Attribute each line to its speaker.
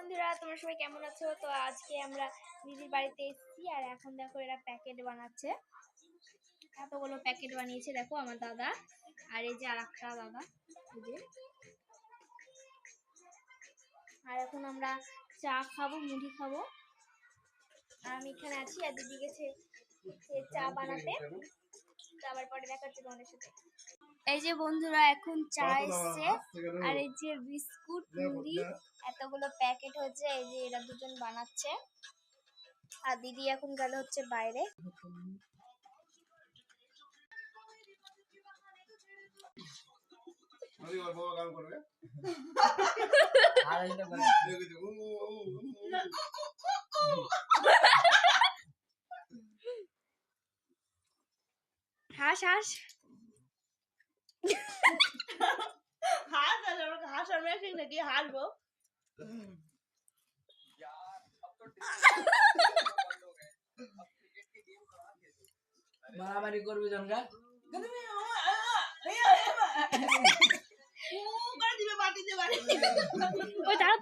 Speaker 1: বন্ধুরা, তোমরা সবাই কেমন আছো? তো আজকে আমরা দিদির বাড়িতে এসেছি আর এখন দেখো এরা প্যাকেট বানাচ্ছে। এতগুলো প্যাকেট বানিয়েছে দেখো আমার দাদা, আর এই যে আর একটা দাদা, এই যে। আর এখন আমরা চা খাবো, মুড়ি খাবো। আর আমি এখানে আছি আর দিদি গেছে চা বানাতে। আবার পরে দেখা হচ্ছে তোমাদের সাথে। এই যে বন্ধুরা, এখন চা এসছে আর এই যে বিস্কুট, মুড়ি, এতগুলো প্যাকেট হচ্ছে। এই যে এরা দুজন বানাচ্ছে আর দিদি এখন গেল হচ্ছে বাইরে। হাস হাস হাসার মেশিন নাকি হাসবো।
Speaker 2: মারামারি করবে জনগা
Speaker 1: ওই দাঁড়া।